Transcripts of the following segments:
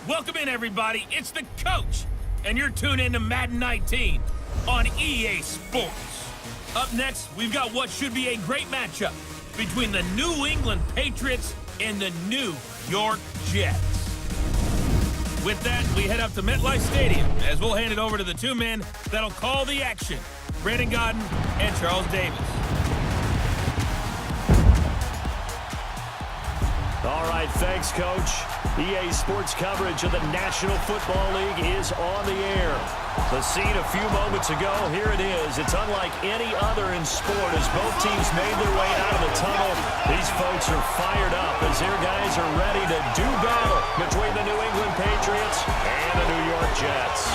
Welcome in, everybody. It's the coach, and you're tuned in to Madden 19 on EA Sports. Up next, we've got what should be a great matchup between the New England Patriots and the New York Jets. With that, we head up to MetLife Stadium as we'll hand it over to the two men that'll call the action, Brandon Godden and Charles Davis. All right, thanks, Coach. EA Sports coverage of the National Football League is on the air. The scene a few moments ago, here it is. It's unlike any other in sport as both teams made their way out of the tunnel. These folks are fired up as their guys are ready to do battle between the New England Patriots and the New York Jets.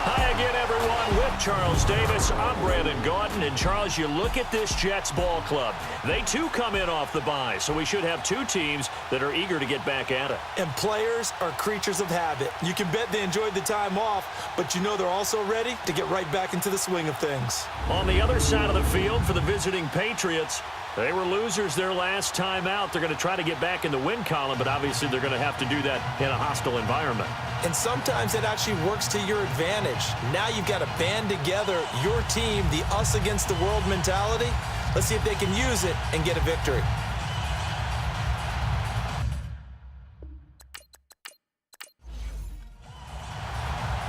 Hi again, everyone, with Charles Davis. I'm Brandon Godden. And Charles, you look at this Jets ball club. They too come in off the bye, so we should have two teams that are eager to get back at it. And players are creatures of habit. You can bet they enjoyed the time off, but you know they're also ready to get right back into the swing of things. On the other side of the field for the visiting Patriots, they were losers their last time out. They're going to try to get back in the win column, but obviously they're going to have to do that in a hostile environment. And sometimes it actually works to your advantage. Now you've got to band together your team, the us against the world mentality. Let's see if they can use it and get a victory.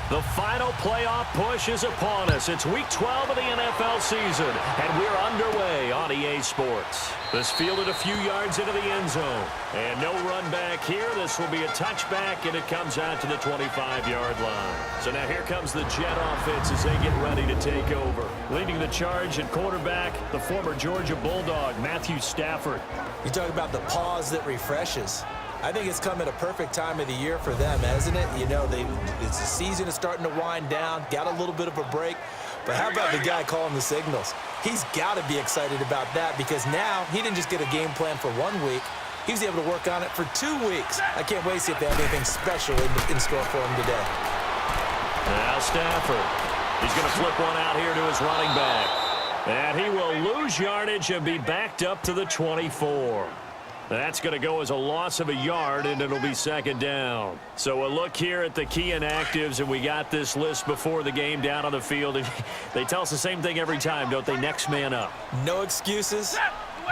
The final playoff push is upon us. It's Week 12 of the NFL season, and we're underway on EA Sports. This fielded a few yards into the end zone. And no run back here. This will be a touchback, and it comes out to the 25-yard line. So now here comes the Jet offense as they get ready to take over. Leading the charge at quarterback, the former Georgia Bulldog, Matthew Stafford. You talk about the pause that refreshes. I think it's come at a perfect time of the year for them, hasn't it? You know, it's the season is starting to wind down, got a little bit of a break. But how about the guy calling the signals? He's got to be excited about that because now he didn't just get a game plan for 1 week. He was able to work on it for 2 weeks. I can't wait to see if they have anything special in store for him today. Now Stafford. He's going to flip one out here to his running back. And he will lose yardage and be backed up to the 24. That's going to go as a loss of a yard, and it'll be second down. So a look here at the key inactives, and we got this list before the game down on the field. And they tell us the same thing every time, don't they? Next man up. No excuses.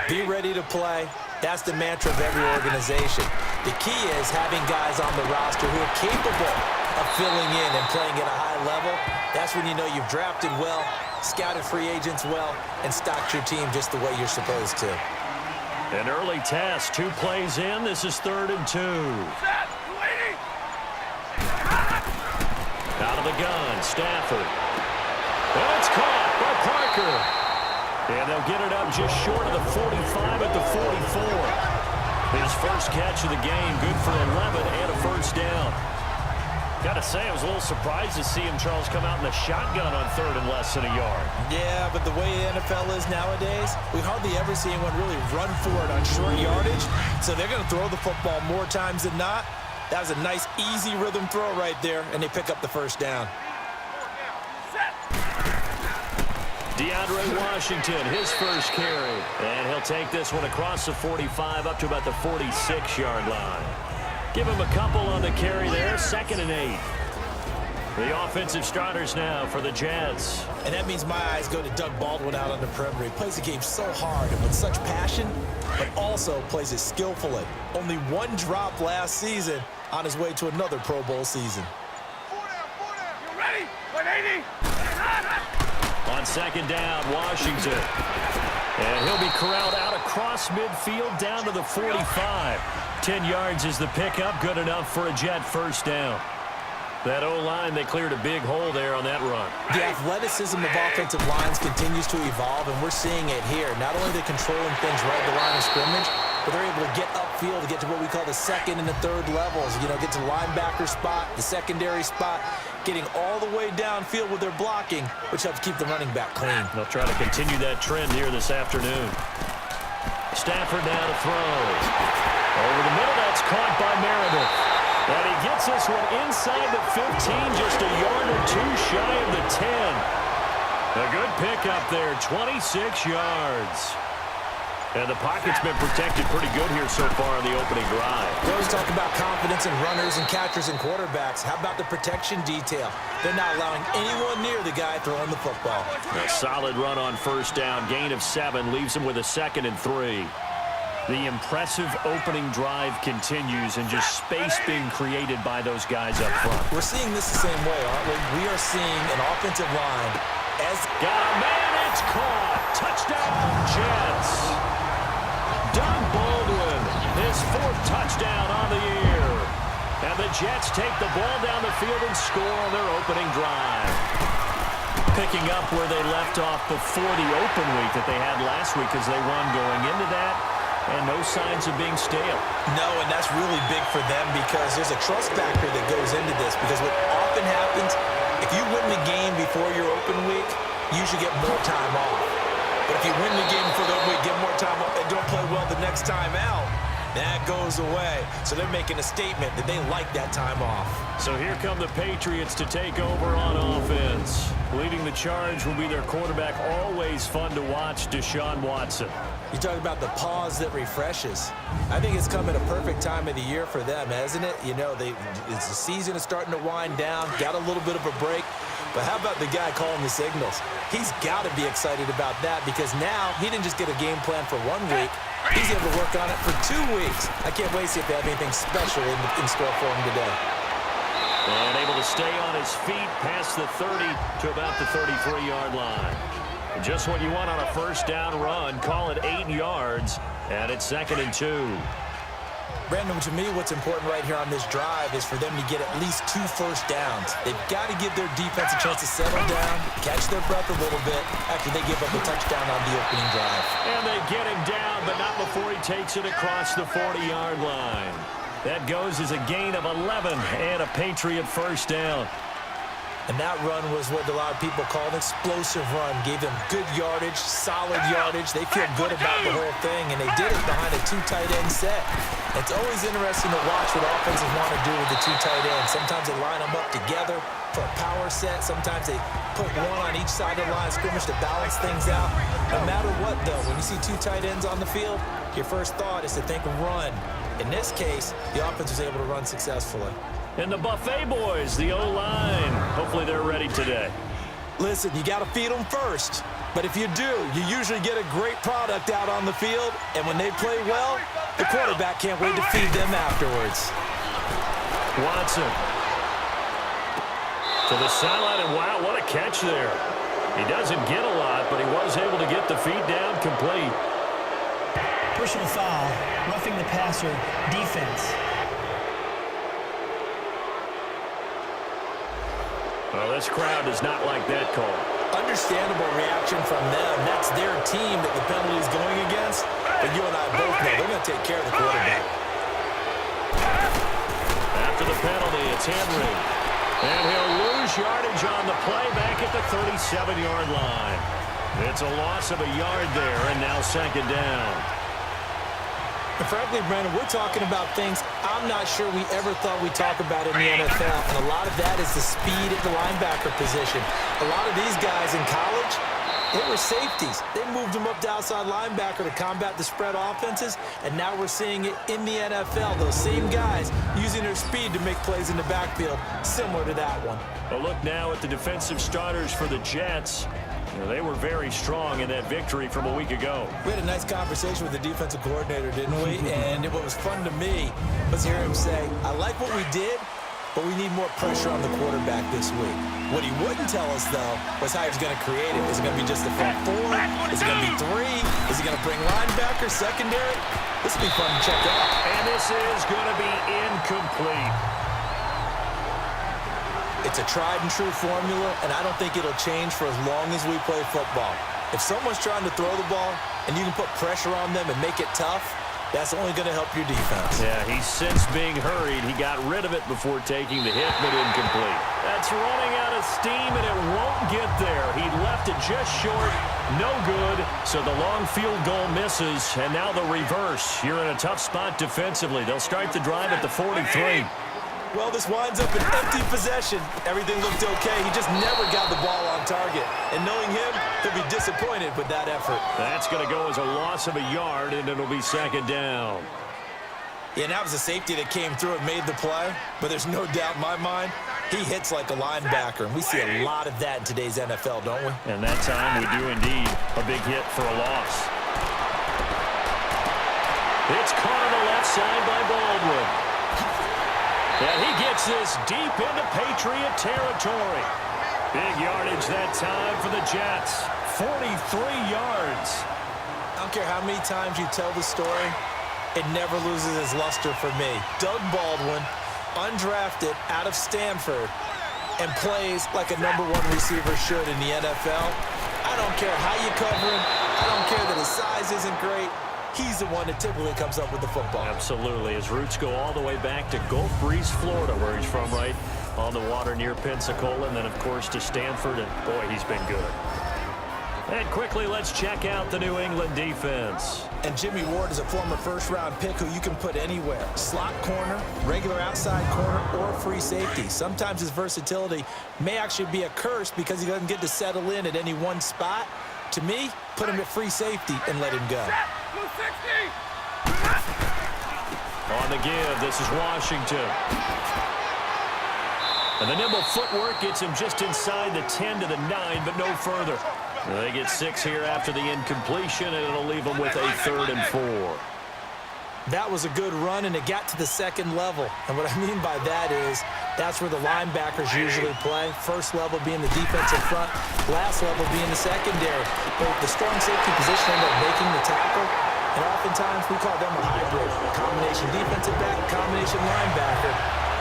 Be ready to play. That's the mantra of every organization. The key is having guys on the roster who are capable of filling in and playing at a high level. That's when you know you've drafted well, scouted free agents well, and stocked your team just the way you're supposed to. An early test, 2 plays in. This is 3rd and 2. Out of the gun, Stafford. And it's caught by Parker. And they'll get it up just short of the 45 at the 44. His first catch of the game, good for 11 and a first down. Got to say, I was a little surprised to see him, Charles, come out in the shotgun on 3rd and less than a yard. Yeah, but the way the NFL is nowadays, we hardly ever see anyone really run for it on short yardage. So they're going to throw the football more times than not. That was a nice, easy rhythm throw right there, and they pick up the first down. DeAndre Washington, his first carry. And he'll take this one across the 45 up to about the 46-yard line. Give him a couple on the carry there, 2nd and 8. The offensive starters now for the Jets. And that means my eyes go to Doug Baldwin out on the perimeter. He plays the game so hard and with such passion, but also plays it skillfully. Only 1 drop last season on his way to another Pro Bowl season. You ready? 180. On 2nd down, Washington. And he'll be corralled out across midfield down to the 45. 10 yards is the pickup, good enough for a Jet first down. That O-line, they cleared a big hole there on that run. The athleticism of offensive lines continues to evolve, and we're seeing it here. Not only are they controlling things right at the line of scrimmage, but they're able to get upfield to get to what we call the 2nd and the 3rd levels. You know, get to the linebacker spot, the secondary spot, getting all the way downfield with their blocking, which helps keep the running back clean. They'll try to continue that trend here this afternoon. Stafford now to throw. Over the middle, that's caught by Meredith. And he gets this one inside the 15, just a yard or 2 shy of the 10. A good pickup there, 26 yards. And the pocket's been protected pretty good here so far on the opening drive. We always talk about confidence in runners and catchers and quarterbacks. How about the protection detail? They're not allowing anyone near the guy throwing the football. A solid run on first down. Gain of 7 leaves him with a 2nd and 3. The impressive opening drive continues and just space being created by those guys up front. We're seeing this the same way, aren't we? We are seeing an offensive line as... Got a man, it's caught. Touchdown, Jets. Doug Baldwin, his 4th touchdown on the year. And the Jets take the ball down the field and score on their opening drive. Picking up where they left off before the open week that they had last week as they won going into that. And no signs of being stale. No, and that's really big for them because there's a trust factor that goes into this. Because what often happens, if you win the game before your open week, you should get more time off. But if you win the game before the open week, get more time off, and don't play well the next time out, that goes away. So they're making a statement that they like that time off. So here come the Patriots to take over on offense. Leading the charge will be their quarterback, always fun to watch, Deshaun Watson. You talk about the pause that refreshes. I think it's come at a perfect time of the year for them, hasn't it? You know, the season is starting to wind down, got a little bit of a break. But how about the guy calling the signals? He's got to be excited about that because now he didn't just get a game plan for 1 week. He's able to work on it for 2 weeks. I can't wait to see if they have anything special in store for him today. And able to stay on his feet past the 30 to about the 33-yard line. Just what you want on a first down run. Call it 8 yards, and it's 2nd and 2. Brandon, to me, what's important right here on this drive is for them to get at least 2 first downs. They've got to give their defense a chance to settle down, catch their breath a little bit after they give up a touchdown on the opening drive. And they get him down, but not before he takes it across the 40-yard line. That goes as a gain of 11 and a Patriot first down. And that run was what a lot of people call an explosive run. Gave them good yardage, solid yardage. They feel good about the whole thing, and they did it behind a 2 tight end set. It's always interesting to watch what offenses want to do with the 2 tight ends. Sometimes they line them up together for a power set. Sometimes they put one on each side of the line of scrimmage to balance things out. No matter what, though, when you see 2 tight ends on the field, your first thought is to think run. In this case, the offense was able to run successfully. And the Buffet boys, the O-line. Hopefully they're ready today. Listen, you got to feed them first. But if you do, you usually get a great product out on the field. And when they play well, the quarterback can't wait to feed them afterwards. Watson. To the sideline, and wow, what a catch there. He doesn't get a lot, but he was able to get the feet down complete. Personal foul, roughing the passer, defense. Well, this crowd does not like that call. Understandable reaction from them. That's their team that the penalty is going against. But you and I both know they're going to take care of the quarterback. After the penalty, it's Henry. And he'll lose yardage on the play back at the 37-yard line. It's a loss of a yard there, and now 2nd down. And frankly, Brandon, we're talking about things I'm not sure we ever thought we'd talk about in the NFL. And a lot of that is the speed at the linebacker position. A lot of these guys in college, they were safeties. They moved them up to outside linebacker to combat the spread offenses. And now we're seeing it in the NFL. Those same guys using their speed to make plays in the backfield, similar to that one. A look now at the defensive starters for the Jets. They were very strong in that victory from a week ago. We had a nice conversation with the defensive coordinator, didn't we? And what was fun to me was hear him say, I like what we did, but we need more pressure on the quarterback this week. What he wouldn't tell us, though, was how he was going to create it. Is it going to be just the front 4? Is it going to be 3? Is he going to bring linebackers, secondary? This will be fun to check out. And this is going to be incomplete. It's a tried-and-true formula, and I don't think it'll change for as long as we play football. If someone's trying to throw the ball and you can put pressure on them and make it tough, that's only going to help your defense. Yeah, he's since being hurried. He got rid of it before taking the hit, but incomplete. That's running out of steam, and it won't get there. He left it just short. No good. So the long field goal misses, and now the reverse. You're in a tough spot defensively. They'll start the drive at the 43. Well, this winds up an empty possession. Everything looked okay. He just never got the ball on target. And knowing him, he'll be disappointed with that effort. That's going to go as a loss of a yard, and it'll be second down. Yeah, and that was a safety that came through and made the play. But there's no doubt in my mind, he hits like a linebacker. And we see a lot of that in today's NFL, don't we? And that time we do indeed. A big hit for a loss. It's caught on the left side by Baldwin. And he gets this deep into Patriot territory. Big yardage that time for the Jets. 43 yards. I don't care how many times you tell the story, it never loses its luster for me. Doug Baldwin, undrafted out of Stanford, and plays like a #1 receiver should in the NFL. I don't care how you cover him. I don't care that his size isn't great. He's the one that typically comes up with the football. Absolutely. His roots go all the way back to Gulf Breeze, Florida, where he's from, right on the water near Pensacola, and then, of course, to Stanford, and, boy, he's been good. And quickly, let's check out the New England defense. And Jimmy Ward is a former first-round pick who you can put anywhere. Slot corner, regular outside corner, or free safety. Sometimes his versatility may actually be a curse because he doesn't get to settle in at any one spot. To me, put him at free safety and let him go. On the give, this is Washington. And the nimble footwork gets him just inside the 10 to the 9, but no further. They get 6 here after the incompletion, and it'll leave them with a 3rd and 4. That was a good run, and it got to the second level. And what I mean by that is that's where the linebackers usually play. First level being the defensive front, last level being the secondary. But the strong safety position ended up making the tackle. And oftentimes we call them a hybrid. Combination defensive back, combination linebacker.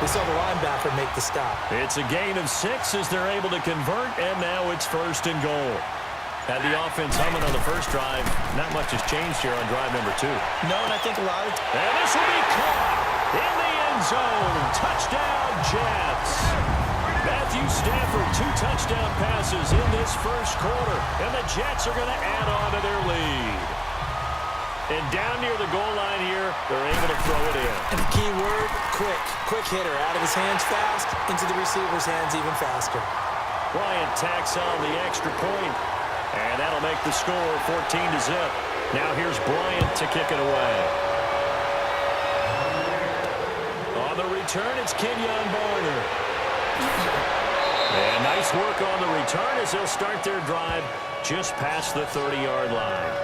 We saw the linebacker make the stop. It's a gain of 6 as they're able to convert, and now it's 1st and goal. Had the offense humming on the first drive. Not much has changed here on drive number 2. No, and I think a lot of... And this will be caught in the end zone. Touchdown, Jets. Matthew Stafford, 2 touchdown passes in this first quarter. And the Jets are going to add on to their lead. And down near the goal line here, they're able to throw it in. And the key word, quick. Quick hitter. Out of his hands fast, into the receiver's hands even faster. Bryant tacks on the extra point. And that'll make the score 14-0. Now here's Bryant to kick it away. On the return, it's Kenyon Barner. And nice work on the return as they'll start their drive just past the 30-yard line.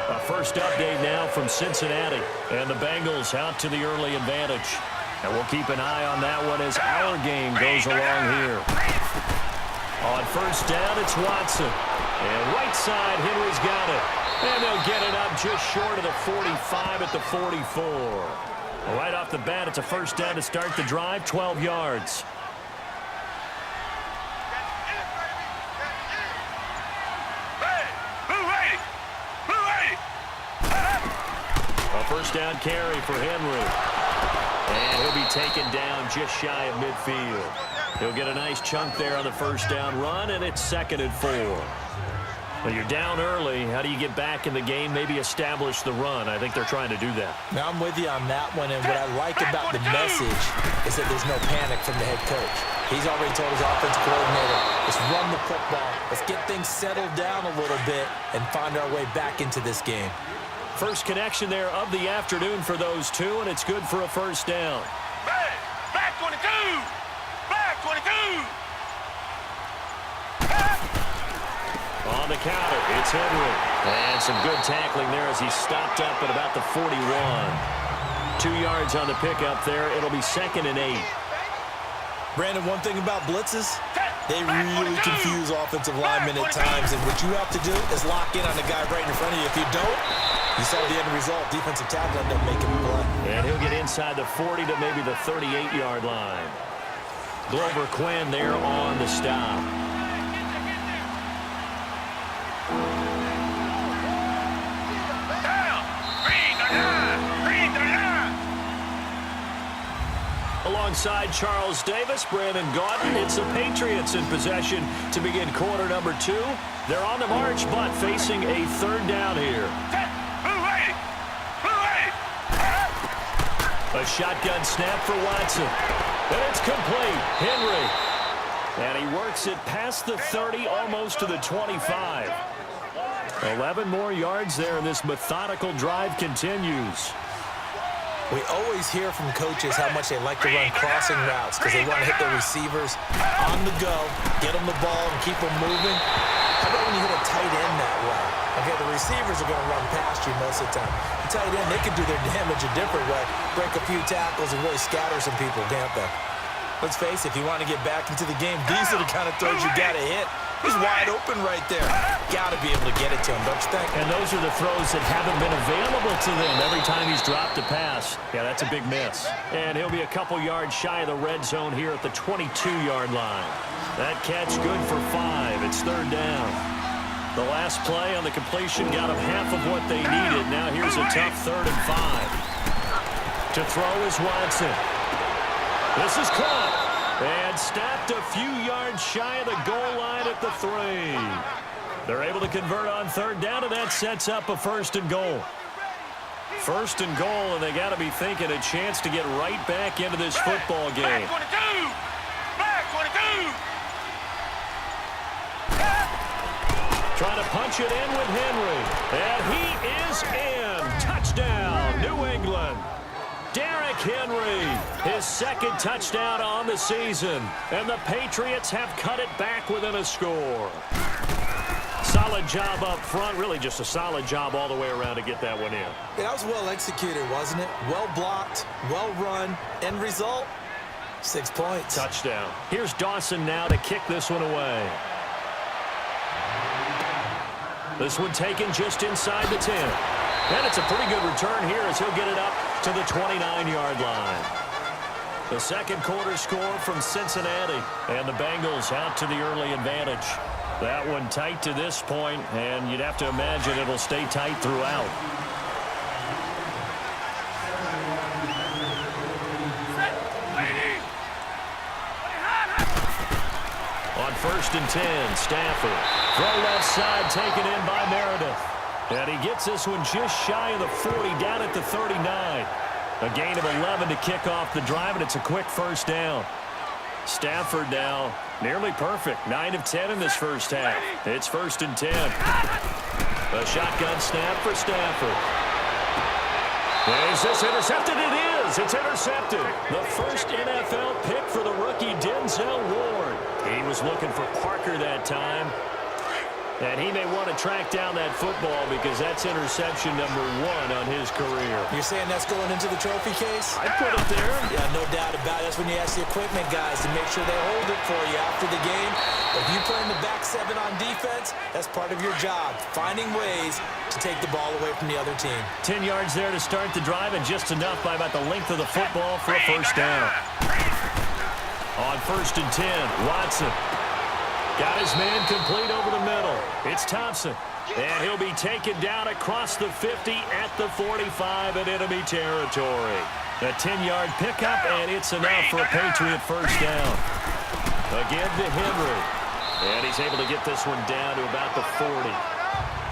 A first update now from Cincinnati. And the Bengals out to the early advantage. And we'll keep an eye on that one as our game goes along here. On first down, it's Watson. And right side, Henry's got it. And they'll get it up just short of the 45 at the 44. Right off the bat, it's a first down to start the drive, 12 yards. A first down carry for Henry. And he'll be taken down just shy of midfield. He'll get a nice chunk there on the first down run, and it's 2nd and 4. Well, you're down early. How do you get back in the game, maybe establish the run? I think they're trying to do that. Now, I'm with you on that one, and what I like about the message is that there's no panic from the head coach. He's already told his offensive coordinator, let's run the football. Let's get things settled down a little bit and find our way back into this game. First connection there of the afternoon for those two, and it's good for a first down. Back 22! Back 22! On the counter, it's Henry. And some good tackling there as he stopped up at about the 41. 2 yards on the pickup there. It'll be 2nd and 8. Brandon, one thing about blitzes, they really confuse offensive linemen at times, and what you have to do is lock in on the guy right in front of you. If you don't, you saw the end result. Defensive tackle ended up making the play. And he'll get inside the 40 to maybe the 38-yard line. Glover Quinn there on the stop. Alongside Charles Davis, Brandon Gaudin, it's the Patriots in possession to begin quarter number 2. They're on the march, but facing a 3rd down here. A shotgun snap for Watson. And it's complete. Henry. And he works it past the 30, almost to the 25. 11 more yards there, and this methodical drive continues. We always hear from coaches how much they like to run crossing routes because they want to hit their receivers on the go, get them the ball, and keep them moving. How about when you hit a tight end that way? Okay, the receivers are going to run past you most of the time. The tight end, they can do their damage a different way, break a few tackles and really scatter some people, can't they? Let's face it, if you want to get back into the game, these are the kind of throws you got to hit. He's wide open right there. Got to be able to get it to him, don't you think? And those are the throws that haven't been available to them every time he's dropped a pass. Yeah, that's a big miss. And he'll be a couple yards shy of the red zone here at the 22-yard line. That catch good for 5. It's third down. The last play on the completion got them half of what they needed. Now here's a tough 3rd and 5. To throw is Watson. This is caught. And stopped a few yards shy of the goal line at the 3. They're able to convert on 3rd down, and that sets up a 1st and goal. 1st and goal, and they got to be thinking a chance to get right back into this football game. Back 22! Trying to punch it in with Henry. And he is in. Touchdown, New England. Derrick Henry, his 2nd touchdown on the season. And the Patriots have cut it back within a score. Solid job up front. Really just a solid job all the way around to get that one in. Yeah, that was well executed, wasn't it? Well blocked, well run. End result, 6 points. Touchdown. Here's Dawson now to kick this one away. This one taken just inside the 10. And it's a pretty good return here as he'll get it up to the 29-yard line. The second quarter score from Cincinnati. And the Bengals out to the early advantage. That one tight to this point, and you'd have to imagine it'll stay tight throughout. On 1st and 10, Stafford. Throw left side taken in by Meredith. And he gets this one just shy of the 40, down at the 39. A gain of 11 to kick off the drive, and it's a quick 1st down. Stafford now nearly perfect. 9 of 10 in this first half. It's 1st and 10. A shotgun snap for Stafford. Is this intercepted? It is. It's intercepted. The first NFL pick for the rookie Denzel Ward. He was looking for Parker that time. And he may want to track down that football because that's interception number 1 on his career. You're saying that's going into the trophy case? I put it there. Yeah, no doubt about it. That's when you ask the equipment guys to make sure they hold it for you after the game. If you play in the back 7 on defense, that's part of your job, finding ways to take the ball away from the other team. 10 yards there to start the drive, and just enough by about the length of the football for a 1st down. On 1st and 10, Watson. Got his man complete over the middle. It's Thompson. And he'll be taken down across the 50 at the 45 in enemy territory. A 10-yard pickup, and it's enough for a Patriot 1st down. Again to Henry. And he's able to get this one down to about the 40.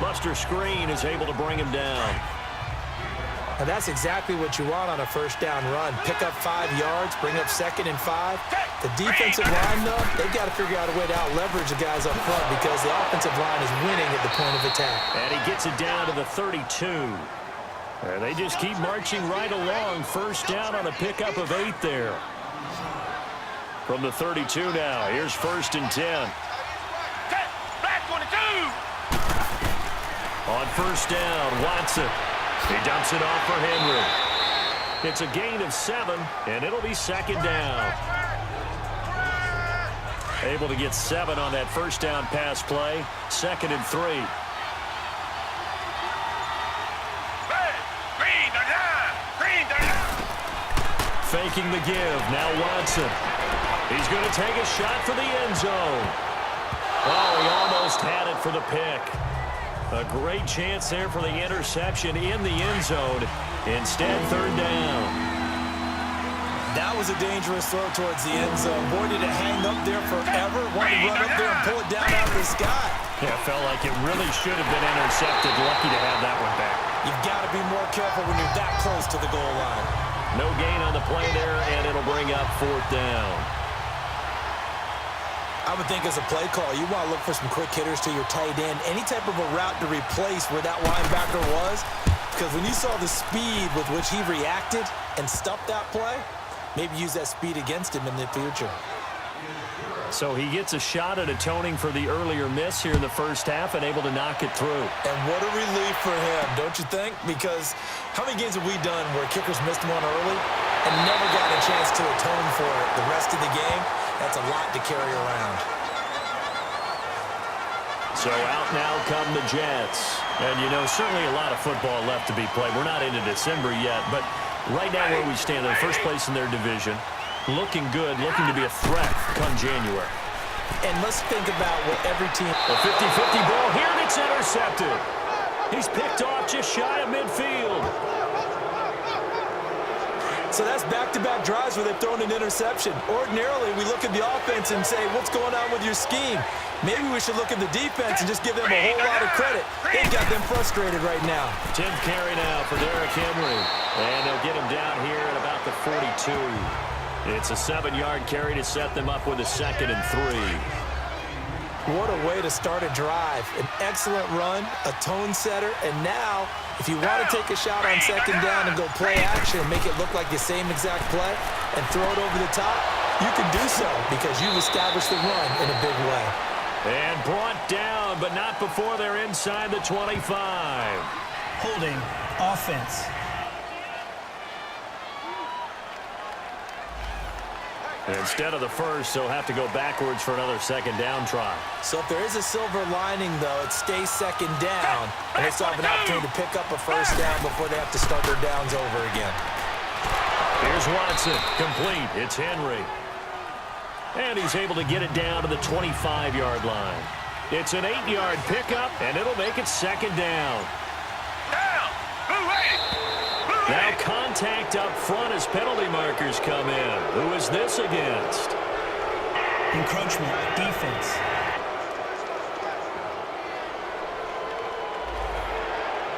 Buster Screen is able to bring him down. And that's exactly what you want on a 1st down run. Pick up 5 yards, bring up 2nd and 5. The defensive line, though, they've got to figure out a way to out-leverage the guys up front because the offensive line is winning at the point of attack. And he gets it down to the 32. And they just keep marching right along. 1st down on a pickup of 8 there. From the 32 now, here's 1st and 10. Back 22! On 1st down, Watson. He dumps it off for Henry. It's a gain of 7, and it'll be 2nd down. Able to get 7 on that 1st down pass play. 2nd and 3. Faking the give. Now Watson. He's going to take a shot for the end zone. Oh, he almost had it for the pick. A great chance there for the interception in the end zone. Instead, 3rd down. That was a dangerous throw towards the end zone. Boy, did it hang up there forever. Wanted to run up there and pull it down out of the sky. Yeah, it felt like it really should have been intercepted. Lucky to have that one back. You've got to be more careful when you're that close to the goal line. No gain on the play there, and it'll bring up 4th down. I would think as a play call, you want to look for some quick hitters to your tight end. Any type of a route to replace where that linebacker was. Because when you saw the speed with which he reacted and stuffed that play, maybe use that speed against him in the future. So he gets a shot at atoning for the earlier miss here in the first half and able to knock it through. And what a relief for him, don't you think? Because how many games have we done where kickers missed one early and never got a chance to atone for it the rest of the game? That's a lot to carry around. So out now come the Jets. And, you know, certainly a lot of football left to be played. We're not into December yet, but right now where we stand, in first place in their division, looking good, looking to be a threat come January. And let's think about what every team... A 50-50 ball here, and it's intercepted. He's picked off just shy of midfield. So that's back-to-back drives where they've thrown an interception. Ordinarily, we look at the offense and say, what's going on with your scheme? Maybe we should look at the defense and just give them a whole lot of credit. They've got them frustrated right now. 10th carry now for Derrick Henry. And they'll get him down here at about the 42. It's a 7-yard carry to set them up with a 2nd and 3. What a way to start a drive. An excellent run, a tone setter, and now, if you want to take a shot on 2nd down and go play action and make it look like the same exact play and throw it over the top, you can do so because you've established the run in a big way. And brought down, but not before they're inside the 25. Holding offense. Instead of the first, they'll have to go backwards for another 2nd down try. So if there is a silver lining, though, it stays 2nd down, and they still have an opportunity to pick up a 1st down before they have to start their downs over again. Here's Watson, complete. It's Henry. And he's able to get it down to the 25-yard line. It's an 8-yard pickup, and it'll make it 2nd down. Now contact up front as penalty markers come in. Who is this against? Encroachment, defense.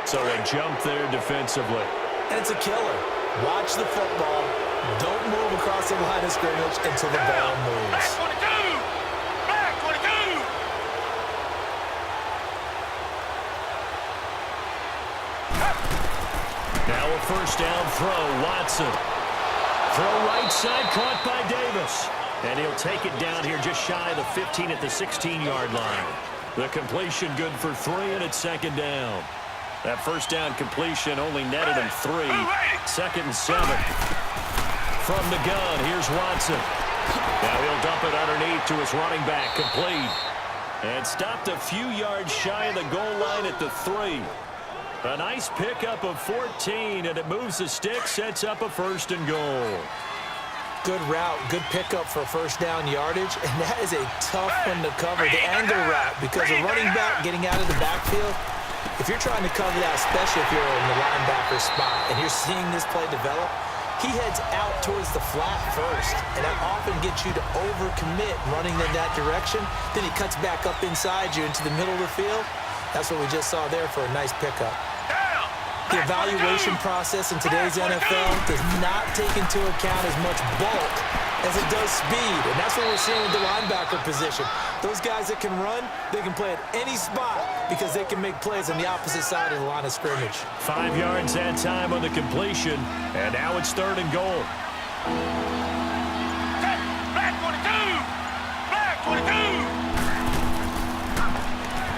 So a jump there defensively. And it's a killer. Watch the football. Don't move across the line of scrimmage until the ball moves. Back 22! Back 22! Now a 1st down throw, Watson. Throw right side, caught by Davis. And he'll take it down here just shy of the 15 at the 16-yard line. The completion good for 3, and it's 2nd down. That 1st down completion only netted him 3. 2nd and 7. From the gun, here's Watson. Now he'll dump it underneath to his running back, complete. And stopped a few yards shy of the goal line at the 3. A nice pickup of 14, and it moves the stick, sets up a 1st and goal. Good route, good pickup for 1st down yardage, and that is a tough one to cover, the angle route, because a running back getting out of the backfield, if you're trying to cover that, especially if you're in the linebacker spot and you're seeing this play develop, he heads out towards the flat first, and that often gets you to overcommit running in that direction. Then he cuts back up inside you into the middle of the field. That's what we just saw there for a nice pickup. The evaluation process in today's NFL does not take into account as much bulk as it does speed, and that's what we're seeing with the linebacker position. Those guys that can run, they can play at any spot because they can make plays on the opposite side of the line of scrimmage. 5 yards that time on the completion, and now it's 3rd and goal. Back 22! Back 22!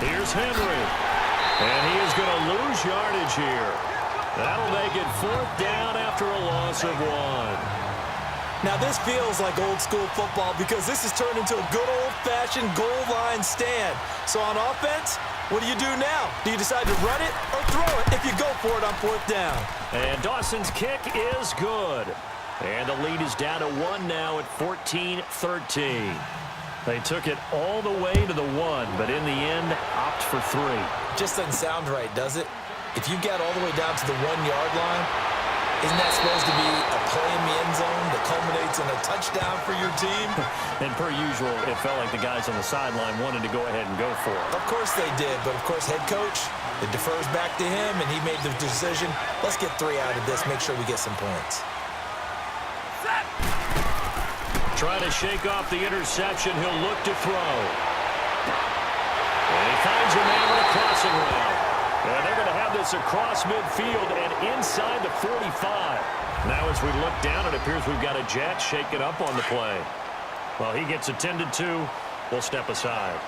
Here's Henry. And he is going to lose yardage here. That'll make it 4th down after a loss of 1. Now this feels like old school football because this has turned into a good old-fashioned goal line stand. So on offense, what do you do now? Do you decide to run it or throw it if you go for it on 4th down? And Dawson's kick is good. And the lead is down to 1 now at 14-13. They took it all the way to the 1, but in the end, opt for 3. Just doesn't sound right, does it? If you get all the way down to the 1-yard line, isn't that supposed to be a play in the end zone that culminates in a touchdown for your team? And per usual, it felt like the guys on the sideline wanted to go ahead and go for it. Of course they did, but of course head coach, it defers back to him, and he made the decision, let's get 3 out of this, make sure we get some points. Trying to shake off the interception. He'll look to throw. And he finds a man with a crossing route. And they're going to have this across midfield and inside the 45. Now as we look down, it appears we've got a jet shaking up on the play. Well, he gets attended to. We'll step aside.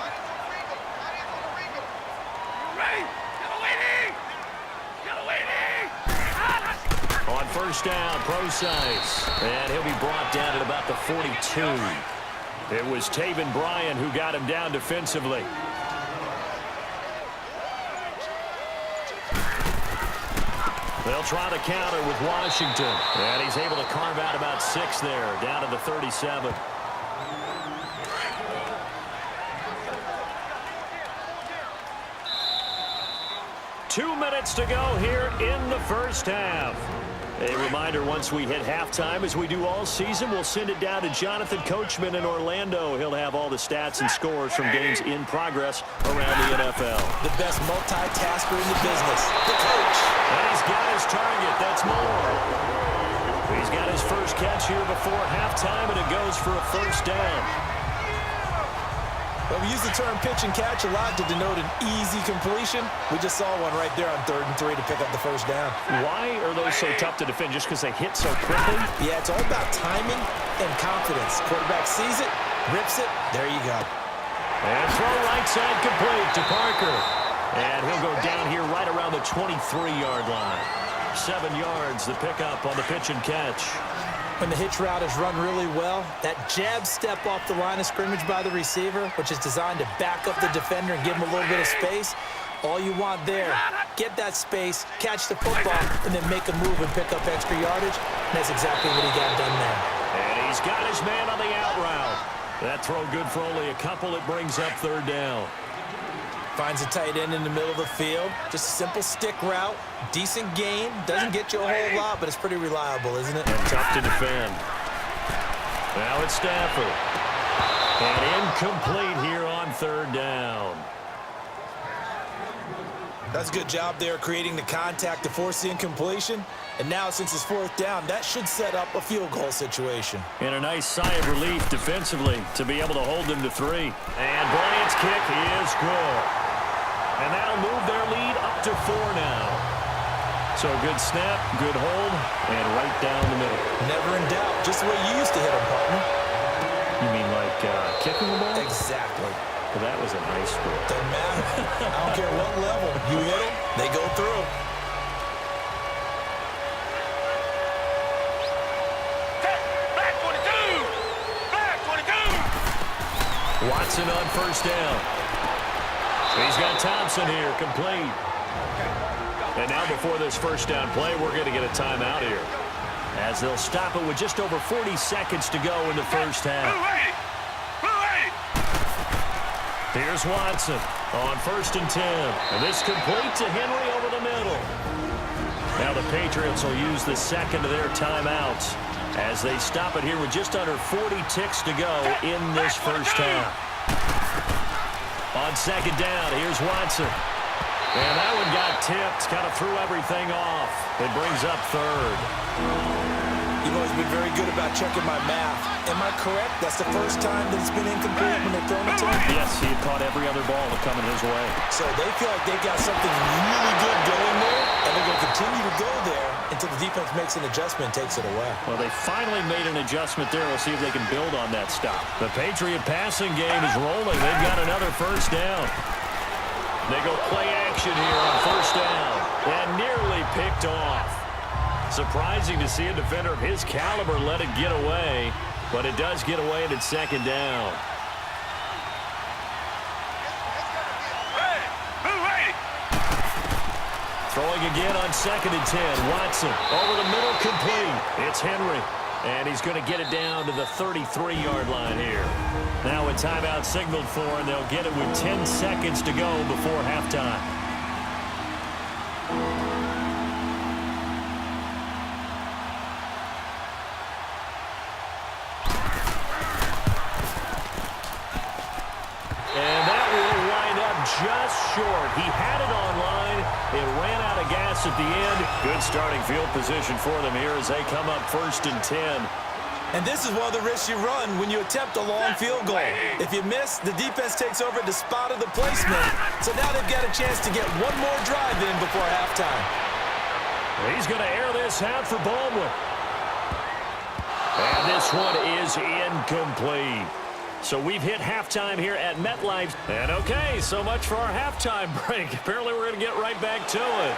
On first down, Procise. And he'll be brought down at about the 42. It was Taven Bryan who got him down defensively. They'll try to counter with Washington. And he's able to carve out about 6 there, down to the 37. Two minutes to go here in the first half. A reminder, once we hit halftime, as we do all season, we'll send it down to Jonathan Coachman in Orlando. He'll have all the stats and scores from games in progress around the NFL. The best multitasker in the business, the coach. And he's got his target. That's Moore. He's got his first catch here before halftime, and it goes for a first down. Well, we use the term pitch and catch a lot to denote an easy completion. We just saw one right there on 3rd and 3 to pick up the first down. Why are those so tough to defend? Just because they hit so quickly? Yeah, it's all about timing and confidence. Quarterback sees it, rips it, there you go. And throw right side complete to Parker. And he'll go down here right around the 23-yard line. 7 yards, the pickup on the pitch and catch. When the hitch route is run really well, that jab step off the line of scrimmage by the receiver, which is designed to back up the defender and give him a little bit of space, all you want there, get that space, catch the football, and then make a move and pick up extra yardage. And that's exactly what he got done there. And he's got his man on the out route. That throw good for only a couple. It brings up 3rd down. Finds a tight end in the middle of the field. Just a simple stick route. Decent gain. Doesn't get you a whole lot, but it's pretty reliable, isn't it? And tough to defend. Now it's Stafford. And incomplete here on 3rd down. That's a good job there creating the contact to force the incompletion. And now, since it's 4th down, that should set up a field goal situation. And a nice sigh of relief defensively to be able to hold them to 3. And Bryant's kick is good. And that'll move their lead up to 4 now. So good snap, good hold, and right down the middle. Never in doubt. Just the way you used to hit them, partner. You mean like kicking the ball? Exactly. Well, that was in high school. Doesn't matter. I don't care what level. You hit them, they go through. Back 22! Back 22! Watson on first down. He's got Thompson here, complete. And now before this first down play, we're going to get a timeout here, as they'll stop it with just over 40 seconds to go in the first half. Here's Watson on 1st and 10. And this complete to Henry over the middle. Now the Patriots will use the second of their timeouts as they stop it here with just under 40 ticks to go in this first half. On 2nd down, here's Watson. And that one got tipped, kind of threw everything off. It brings up 3rd. You've always been very good about checking my math. Am I correct? That's the first time that it's been incomplete when they've thrown it to him? Yes, he had caught every other ball coming his way. So they feel like they've got something really good going there, and they're going to continue to go there until the defense makes an adjustment and takes it away. Well, they finally made an adjustment there. We'll see if they can build on that stop. The Patriot passing game is rolling. They've got another first down. They go play action here on first down, and nearly picked off. Surprising to see a defender of his caliber let it get away, but it does get away and it's 2nd down. Throwing again on 2nd and 10. Watson over the middle, complete. It's Henry, and he's going to get it down to the 33-yard line here. Now a timeout signaled for, and they'll get it with 10 seconds to go before halftime. Just short. He had it on line. It ran out of gas at the end. Good starting field position for them here as they come up 1st and 10. And this is one of the risks you run when you attempt a long field goal. If you miss, the defense takes over at the spot of the placement. So now they've got a chance to get one more drive in before halftime. He's going to air this out for Baldwin. And this one is incomplete. So we've hit halftime here at MetLife. And okay, so much for our halftime break. Apparently we're going to get right back to it.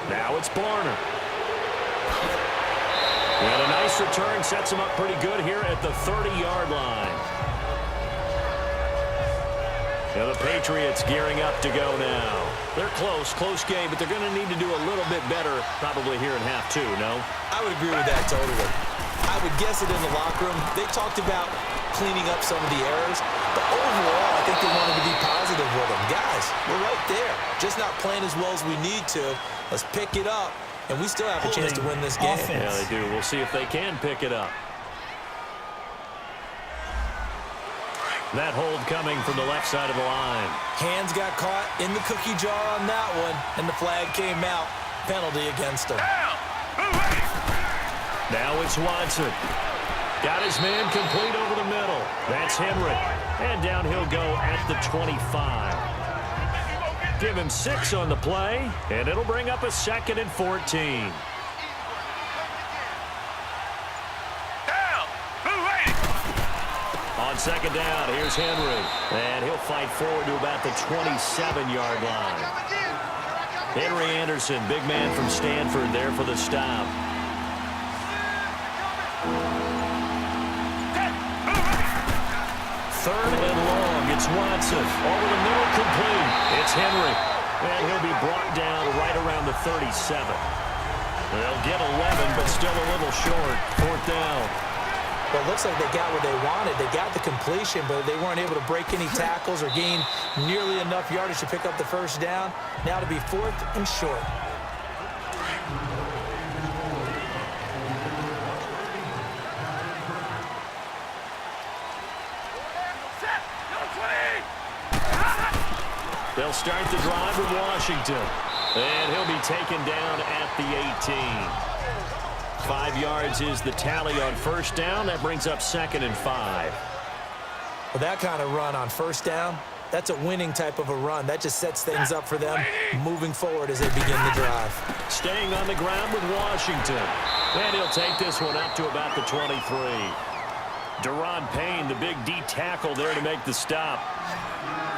Now it's Barner. And a nice return sets him up pretty good here at the 30-yard line. Now the Patriots gearing up to go now. They're close game, but they're going to need to do a little bit better probably here in half two, no? I would agree with that totally. I would guess it in the locker room. They talked about cleaning up some of the errors, but overall, I think they wanted to be positive with them. Guys, we're right there. Just not playing as well as we need to. Let's pick it up, and we still have a chance to win this game. Yeah, they do. We'll see if they can pick it up. That hold coming from the left side of the line. Hands got caught in the cookie jar on that one, and the flag came out. Penalty against him. Now it's Watson. Got his man complete over the middle. That's Henry. And down he'll go at the 25. Give him 6 on the play, and it'll bring up a 2nd and 14. On 2nd down, here's Henry. And he'll fight forward to about the 27-yard line. Henry Anderson, big man from Stanford there for the stop. Third and long, it's Watson. Over the middle, complete. It's Henry. And he'll be brought down right around the 37. They'll get 11, but still a little short. 4th down. Well, it looks like they got what they wanted. They got the completion, but they weren't able to break any tackles or gain nearly enough yardage to pick up the first down. Now to be 4th and short. They'll start the drive with Washington. And he'll be taken down at the 18. 5 yards is the tally on first down. That brings up 2nd and 5. Well, that kind of run on first down, that's a winning type of a run. That just sets things up for them moving forward as they begin the drive. Staying on the ground with Washington. And he'll take this one up to about the 23. Deron Payne, the big D tackle there to make the stop.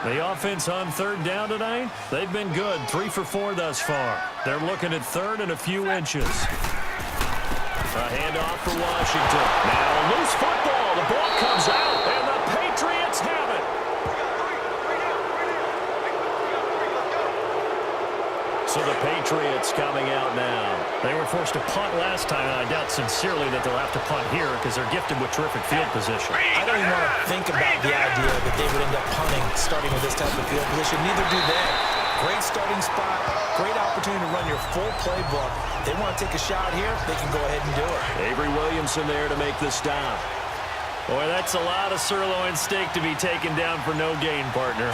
The offense on 3rd down tonight, they've been good. 3 for 4 thus far. They're looking at 3rd and a few inches. A handoff for Washington. Now loose football. The ball comes out, and the Patriots have it. So the Patriots coming out now. They were forced to punt last time, and I doubt sincerely that they'll have to punt here because they're gifted with terrific field position. I don't even want to think about the idea that they would end up punting starting with this type of field position. Neither do they. Great starting spot. Great opportunity to run your full playbook. They want to take a shot here, they can go ahead and do it. Avery Williamson there to make the stop. Boy, that's a lot of sirloin steak to be taken down for no gain, partner.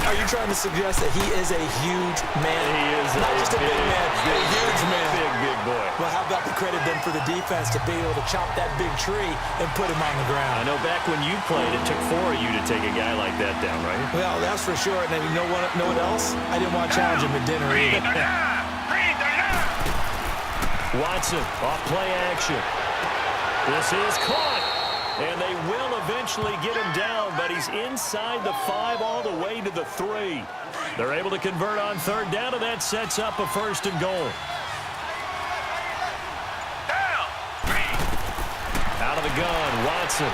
Are you trying to suggest that he is a huge man? He is not just a big man, a huge man. Big boy. Well, how about the credit then for the defense to be able to chop that big tree and put him on the ground? I know back when you played, it took 4 of you to take a guy like that down, right? Well, that's for sure. And then you know what else? I didn't want to challenge him at dinner either. Watson, off play action. This is caught. And they will eventually get him down, but he's inside the 5 all the way to the 3. They're able to convert on 3rd down, and that sets up a 1st and goal. Out of the gun, Watson.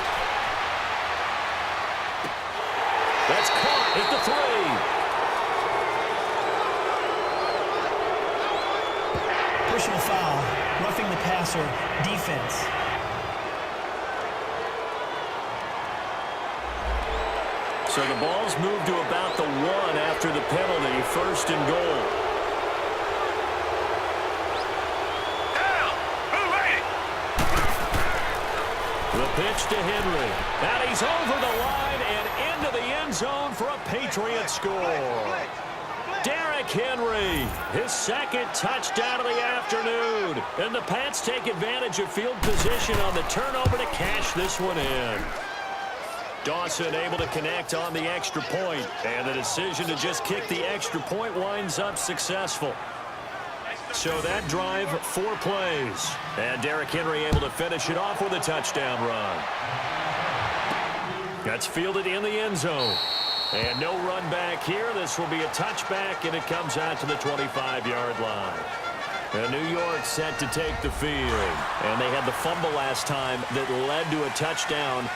That's caught at the 3. Personal foul, roughing the passer, defense. So the ball's moved to about the 1 after the penalty, 1st and goal. The pitch to Henry. And he's over the line and into the end zone for a Patriot score. Darren Derrick Henry, his second touchdown of the afternoon. And the Pats take advantage of field position on the turnover to cash this one in. Dawson able to connect on the extra point, and the decision to just kick the extra point winds up successful. So that drive, 4 plays. And Derrick Henry able to finish it off with a touchdown run. That's fielded in the end zone. And no run back here. This will be a touchback, and it comes out to the 25-yard line. And New York set to take the field. And they had the fumble last time that led to a touchdown.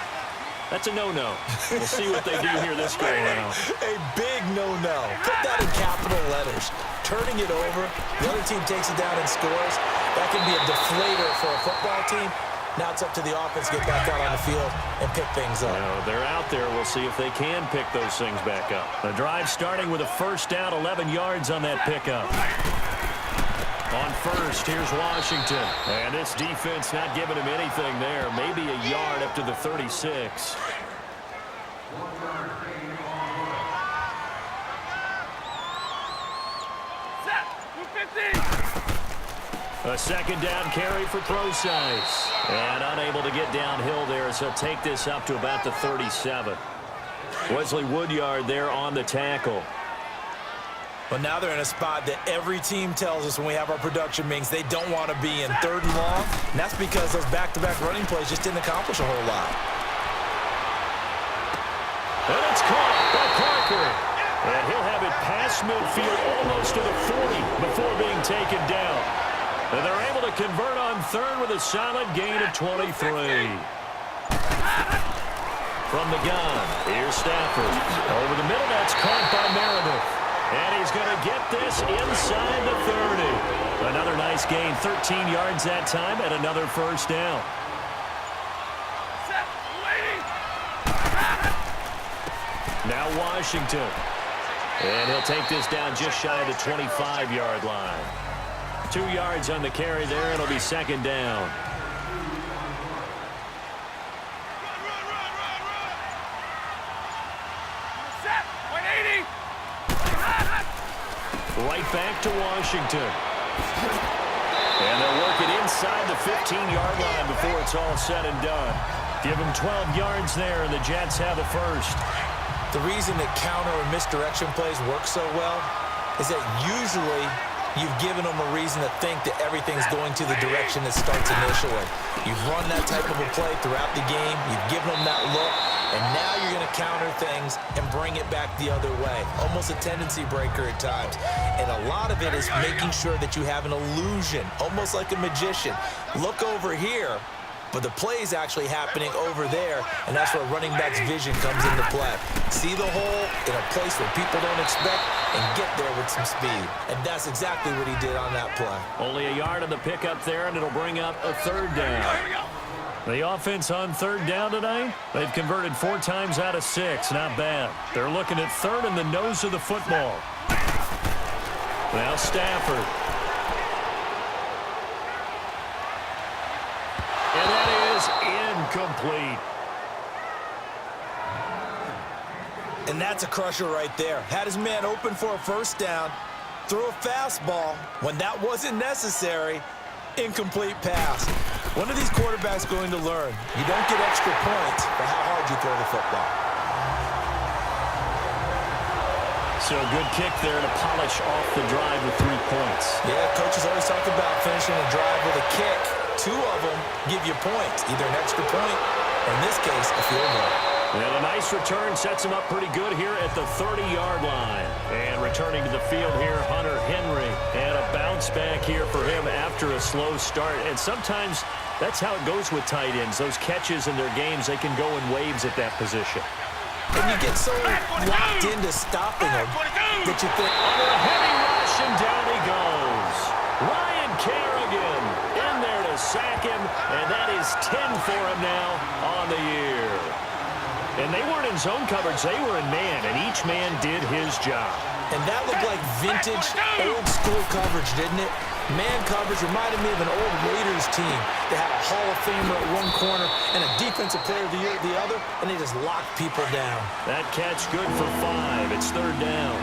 That's a no-no. We'll see what they do here this go around. A big no-no. Put that in capital letters. Turning it over, the other team takes it down and scores. That can be a deflator for a football team. Now it's up to the offense to get back out on the field and pick things up. They're out there. We'll see if they can pick those things back up. The drive starting with a first down, 11 yards on that pickup. On first, here's Washington. And this defense not giving him anything there. Maybe a yard up to the 36. A second down carry for Procise. And unable to get downhill there as he'll take this up to about the 37. Wesley Woodyard there on the tackle. But now they're in a spot that every team tells us when we have our production meetings they don't want to be in, 3rd and long. And that's because those back-to-back running plays just didn't accomplish a whole lot. And it's caught by Parker. And he'll have it past midfield almost to the 40 before being taken down. And they're able to convert on 3rd with a solid gain of 23. From the gun, here's Stafford. Over the middle, that's caught by Meredith. And he's going to get this inside the 30. Another nice gain, 13 yards that time, and another first down. Now Washington. And he'll take this down just shy of the 25-yard line. 2 yards on the carry there, and it'll be second down. Right back to Washington. And they'll work it inside the 15-yard line before it's all said and done. Give them 12 yards there, and the Jets have the first. The reason that counter or misdirection plays work so well is that usually you've given them a reason to think that everything's going to the direction it starts initially. You've run that type of a play throughout the game. You've given them that look. And now you're going to counter things and bring it back the other way. Almost a tendency breaker at times. And a lot of it is making sure that you have an illusion, almost like a magician. Look over here, but the play is actually happening over there, and that's where running back's vision comes into play. See the hole in a place where people don't expect and get there with some speed. And that's exactly what he did on that play. Only a yard on the pickup there, and it'll bring up a 3rd down. The offense on 3rd down tonight, they've converted 4 times out of 6. Not bad. They're looking at 3rd in the nose of the football. Now Stafford. And that is incomplete. And that's a crusher right there. Had his man open for a first down, threw a fastball when that wasn't necessary. Incomplete pass. When are these quarterbacks going to learn? You don't get extra points for how hard you throw the football. So a good kick there to polish off the drive with 3 points. Yeah, coaches always talk about finishing a drive with a kick. 2 of them give you points, either an extra point or in this case, a field goal. And a nice return sets him up pretty good here at the 30-yard line. And returning to the field here, Hunter Henry. And a bounce back here for him after a slow start. And sometimes that's how it goes with tight ends. Those catches in their games, they can go in waves at that position. And you get so locked into stopping them that you think, under a heavy rush, and down he goes. Ryan Kerrigan in there to sack him. And that is 10 for him now on the year. And they weren't in zone coverage, they were in man, and each man did his job. And that looked like vintage, old-school coverage, didn't it? Man coverage reminded me of an old Raiders team. They had a Hall of Famer at one corner and a Defensive Player of the Year at the other, and they just locked people down. That catch good for 5. It's 3rd down.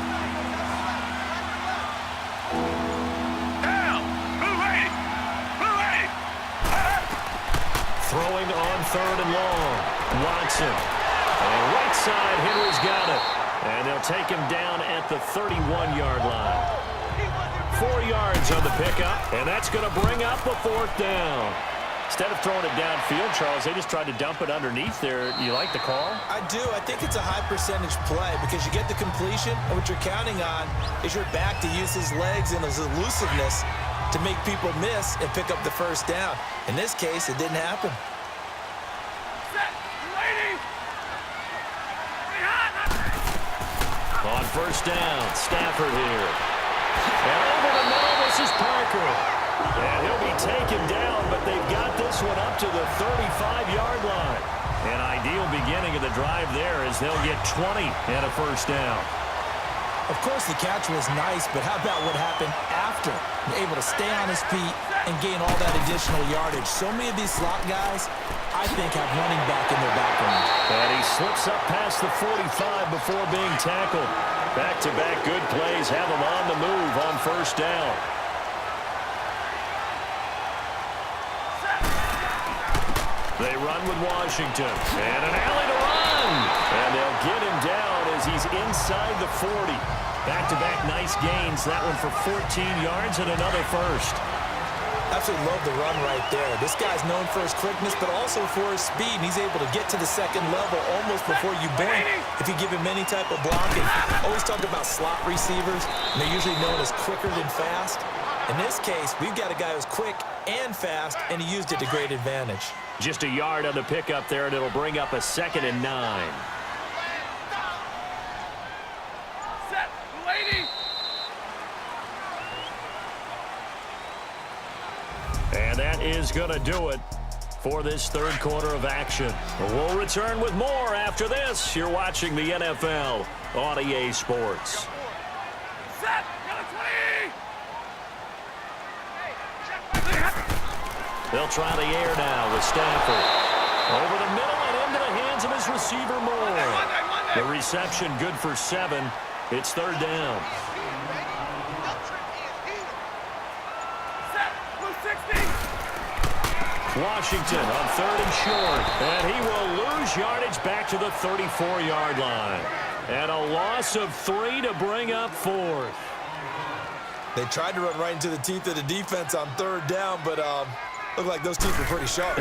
on 3rd and long. Watson. And right side, Henry's got it. And they'll take him down at the 31-yard line. 4 yards on the pickup, and that's going to bring up a 4th down. Instead of throwing it downfield, Charles, they just tried to dump it underneath there. You like the call? I do. I think it's a high percentage play because you get the completion, and what you're counting on is your back to use his legs and his elusiveness to make people miss and pick up the 1st down. In this case, it didn't happen. On 1st down, Stafford here. And over the middle, this is Parker. And he'll be taken down, but they've got this one up to the 35-yard line. An ideal beginning of the drive there as they'll get 20 and a 1st down. Of course, the catch was nice, but how about what happened after? Able to stay on his feet and gain all that additional yardage. So many of these slot guys, I think, have running back in their background. And he slips up past the 45 before being tackled. Back-to-back good plays have him on the move on 1st down. They run with Washington. And an alley to run. And they'll get him down as he's inside the 40. Back-to-back nice gains. That one for 14 yards and another 1st. Absolutely love the run right there. This guy's known for his quickness, but also for his speed. And he's able to get to the 2nd level almost before you blink if you give him any type of blocking. Always talk about slot receivers, and they're usually known as quicker than fast. In this case, we've got a guy who's quick and fast, and he used it to great advantage. Just a yard on the pickup there, and it'll bring up a 2nd and 9. And that is going to do it for this 3rd quarter of action. We'll return with more after this. You're watching the NFL on EA Sports. They'll try the air now with Stafford. Over the middle and into the hands of his receiver Moore. The reception good for 7. It's 3rd down. Washington on 3rd and short. And he will lose yardage back to the 34-yard line. And a loss of 3 to bring up 4th. They tried to run right into the teeth of the defense on 3rd down, but looked like those teeth were pretty sharp.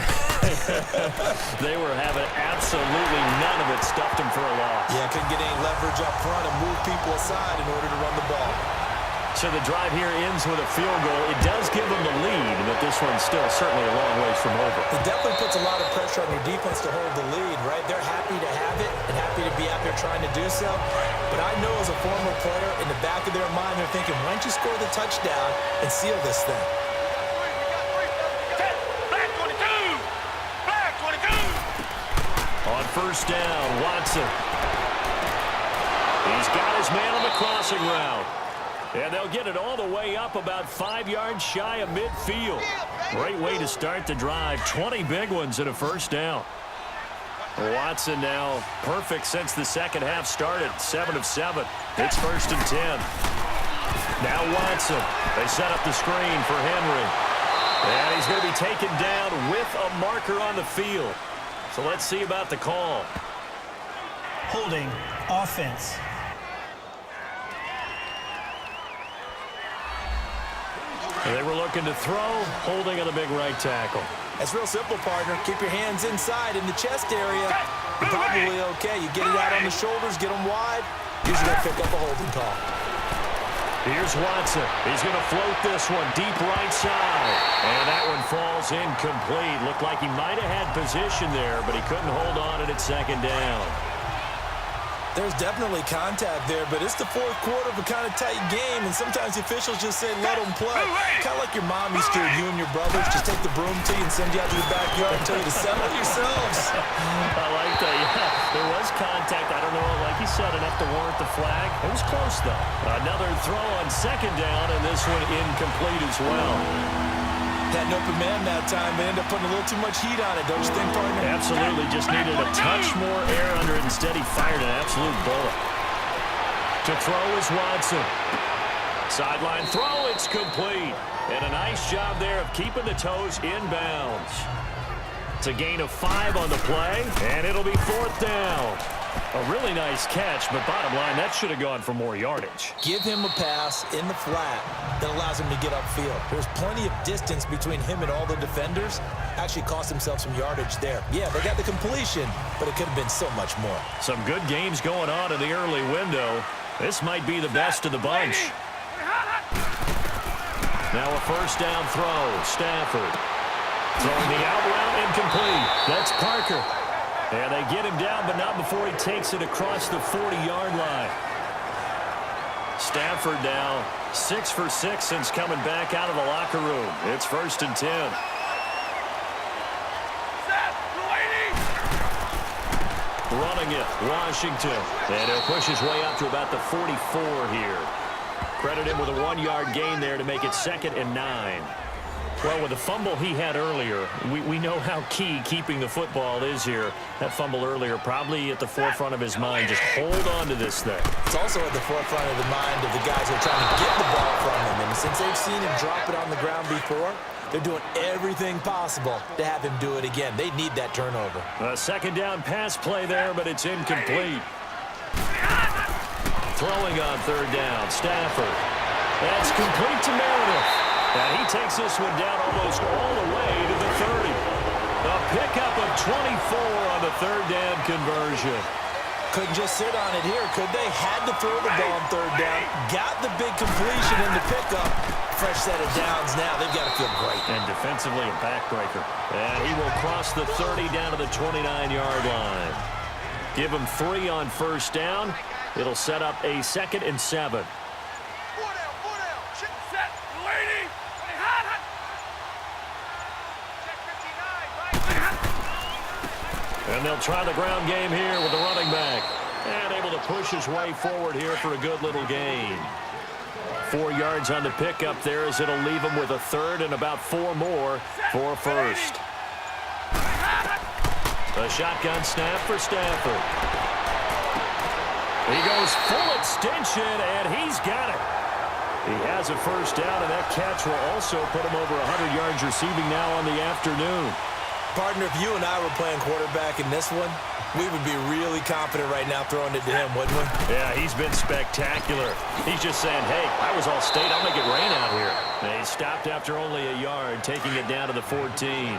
They were having absolutely none of it. Stuffed him for a loss. Yeah, couldn't get any leverage up front and move people aside in order to run the ball. So the drive here ends with a field goal. It does give them the lead, but this one's still certainly a long ways from over. It definitely puts a lot of pressure on your defense to hold the lead, right? They're happy to have it and happy to be out there trying to do so. But I know as a former player, in the back of their mind, they're thinking, why don't you score the touchdown and seal this thing? On 1st down, Watson. He's got his man on the crossing route. And they'll get it all the way up about 5 yards shy of midfield. Great way to start the drive. 20 big ones and a 1st down. Watson now perfect since the 2nd half started. 7 of 7. It's 1st and 10. Now Watson. They set up the screen for Henry. And he's going to be taken down with a marker on the field. So let's see about the call. Holding offense. They were looking to throw, holding on the big right tackle. It's real simple, partner. Keep your hands inside in the chest area. You're probably okay. You get it out on the shoulders, get them wide. Usually going to pick up a holding call. Here's Watson. He's going to float this one deep right side. And that one falls incomplete. Looked like he might have had position there, but he couldn't hold on it at 2nd down. There's definitely contact there, but it's the 4th quarter of a kind of tight game, and sometimes the officials just say, let them play. Kind of like your mom used to, you and your brothers, just take the broom to you and send you out to the backyard and tell you to settle yourselves. I like that, yeah. There was contact. I don't know, like you said, enough to warrant the flag. It was close, though. Another throw on 2nd down, and this one incomplete as well. Had an open man that time, but ended up putting a little too much heat on it, don't you think, partner? Absolutely. Just needed a touch more air under it. Instead, he fired an absolute bullet. To throw is Watson. Sideline throw, it's complete. And a nice job there of keeping the toes in bounds. It's a gain of 5 on the play, and it'll be 4th down. A really nice catch, but bottom line, that should have gone for more yardage. Give him a pass in the flat that allows him to get upfield. There's plenty of distance between him and all the defenders. Actually cost himself some yardage there. Yeah, they got the completion, but it could have been so much more. Some good games going on in the early window. This might be the best of the bunch. Now a 1st down throw. Stafford throwing the out route, incomplete. That's Parker. And they get him down, but not before he takes it across the 40-yard line. Stafford now 6 for 6 since coming back out of the locker room. It's 1st and 10. Running it, Washington. And he'll push his way up to about the 44 here. Credit him with a 1-yard gain there to make it 2nd and 9. Well, with the fumble he had earlier, we know how key keeping the football is here. That fumble earlier probably at the forefront of his mind. Just hold on to this thing. It's also at the forefront of the mind of the guys who are trying to get the ball from him. And since they've seen him drop it on the ground before, they're doing everything possible to have him do it again. They need that turnover. A 2nd down pass play there, but it's incomplete. Throwing on 3rd down, Stafford. That's complete to Meredith. And he takes this one down almost all the way to the 30. A pickup of 24 on the 3rd down conversion. Couldn't just sit on it here, could they? Had to throw the ball on 3rd down. Got the big completion in the pickup. Fresh set of downs now. They've got to feel great. And defensively a backbreaker. And he will cross the 30 down to the 29-yard line. Give him 3 on 1st down. It'll set up a 2nd and 7. And they'll try the ground game here with the running back. And able to push his way forward here for a good little gain. 4 yards on the pickup there as it'll leave him with a 3rd and about 4 more for 1st. A shotgun snap for Stafford. He goes full extension, and he's got it. He has a 1st down, and that catch will also put him over 100 yards receiving now on the afternoon. Partner, if you and I were playing quarterback in this one, we would be really confident right now throwing it to him, wouldn't we? Yeah, he's been spectacular. He's just saying, hey, I was all state. I'll make it rain out here. And he stopped after only a yard, taking it down to the 14.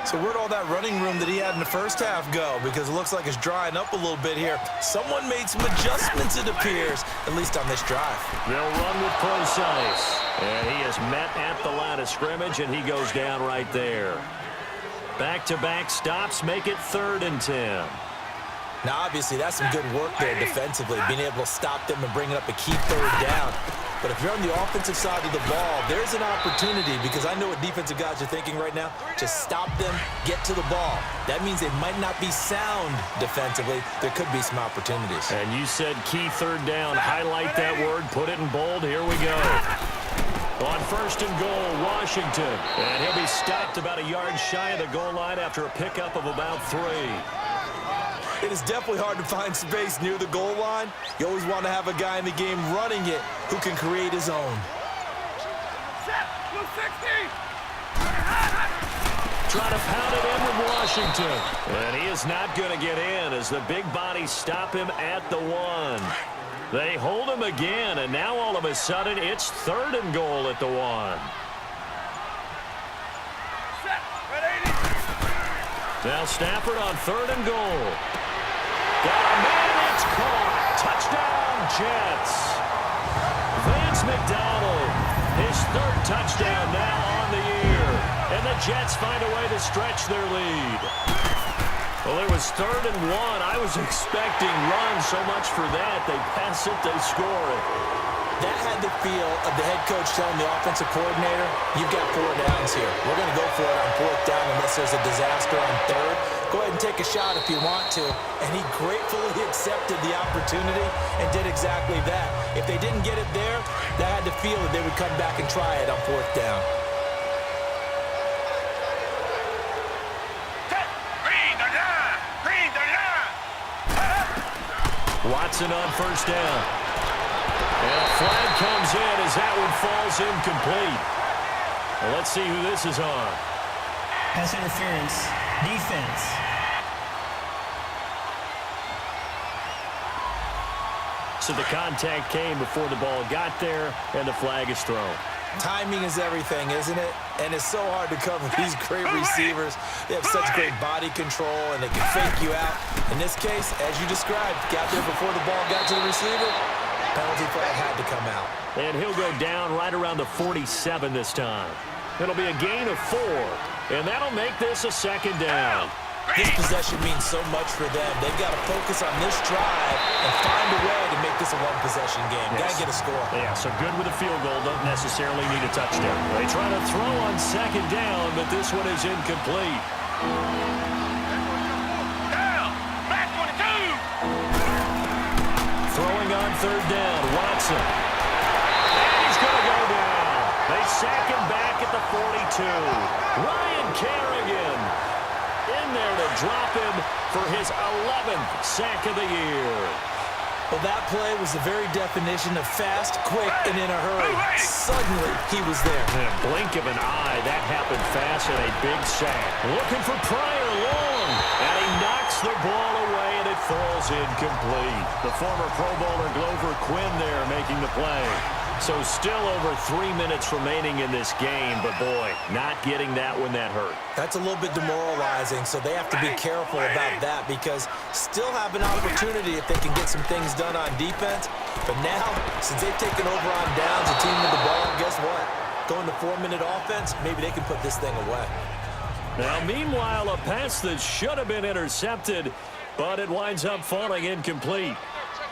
So where'd all that running room that he had in the first half go? Because it looks like it's drying up a little bit here. Someone made some adjustments, it appears, at least on this drive. They'll run with precise. And he is met at the line of scrimmage, and he goes down right there. Back-to-back stops make it 3rd and 10. Now, obviously, that's some good work there defensively, being able to stop them and bring up a key 3rd down. But if you're on the offensive side of the ball, there's an opportunity, because I know what defensive guys are thinking right now. Just stop them, get to the ball. That means they might not be sound defensively. There could be some opportunities. And you said key 3rd down. Highlight that word. Put it in bold. Here we go. On 1st and goal, Washington. And he'll be stopped about a yard shy of the goal line after a pickup of about 3. It is definitely hard to find space near the goal line. You always want to have a guy in the game running it who can create his own. Try to pound it in with Washington. And he is not going to get in as the big bodies stop him at the 1. They hold him again, and now all of a sudden it's 3rd and goal at the 1. Now Stafford on 3rd and goal. Got a man, it's caught. Touchdown, Jets. Vance McDonald, his 3rd touchdown now on the year. And the Jets find a way to stretch their lead. Well, it was 3rd and 1. I was expecting runs so much for that. They pass it, they score it. That had the feel of the head coach telling the offensive coordinator, you've got 4 downs here. We're going to go for it on 4th down unless there's a disaster on 3rd. Go ahead and take a shot if you want to. And he gratefully accepted the opportunity and did exactly that. If they didn't get it there, they had the feel that they would come back and try it on 4th down. Watson on 1st down. And a flag comes in as that one falls incomplete. Well, let's see who this is on. Pass interference. Defense. So the contact came before the ball got there, and the flag is thrown. Timing is everything, isn't it? And it's so hard to cover these great receivers. They have such great body control, and they can fake you out. In this case, as you described, got there before the ball got to the receiver. Penalty flag had to come out. And he'll go down right around the 47 this time. It'll be a gain of 4, and that'll make this a second down. This possession means so much for them. They've got to focus on this drive and find a way to make this a one-possession game. Yes. Got to get a score. Yeah, so good with a field goal. Don't necessarily need a touchdown. They try to throw on second down, but this one is incomplete. Down. Back 22. Throwing on third down, Watson. And he's going to go down. They sack him back at the 42. Ryan Kerrigan in there to drop him for his 11th sack of the year. Well, that play was the very definition of fast, quick, and in a hurry. Suddenly, he was there. In a blink of an eye, that happened fast and a big sack. Looking for Pryor long, and he knocks the ball away, and it falls incomplete. The former Pro Bowler Glover Quinn there making the play. So still over 3 minutes remaining in this game, but boy, not getting that when that hurt. That's a little bit demoralizing, so they have to be careful about that because still have an opportunity if they can get some things done on defense. But now, since they've taken over on downs, a team with the ball, guess what? Going to 4-minute offense, maybe they can put this thing away. Now, meanwhile, a pass that should have been intercepted, but it winds up falling incomplete.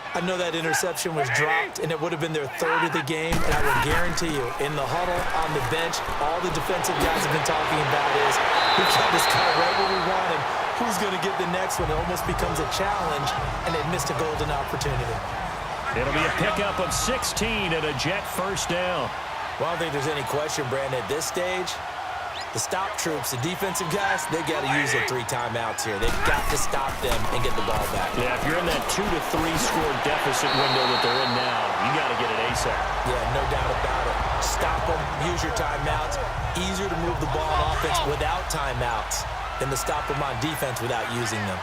I know that interception was dropped, and it would have been their third of the game, and I would guarantee you, in the huddle, on the bench, all the defensive guys have been talking about is, we got this guy right where we want him. Who's going to get the next one? It almost becomes a challenge, and they missed a golden opportunity. It'll be a pickup of 16 and a Jet first down. Well, I don't think there's any question, Brandon, at this stage, the stop troops, the defensive guys, they got to use their 3 timeouts here. They've got to stop them and get the ball back. Yeah, if you're in that 2 to 3 score deficit window that they're in now, you got to get it ASAP. Yeah, no doubt about it. Stop them, use your timeouts. Easier to move the ball on offense without timeouts than to stop them on defense without using them.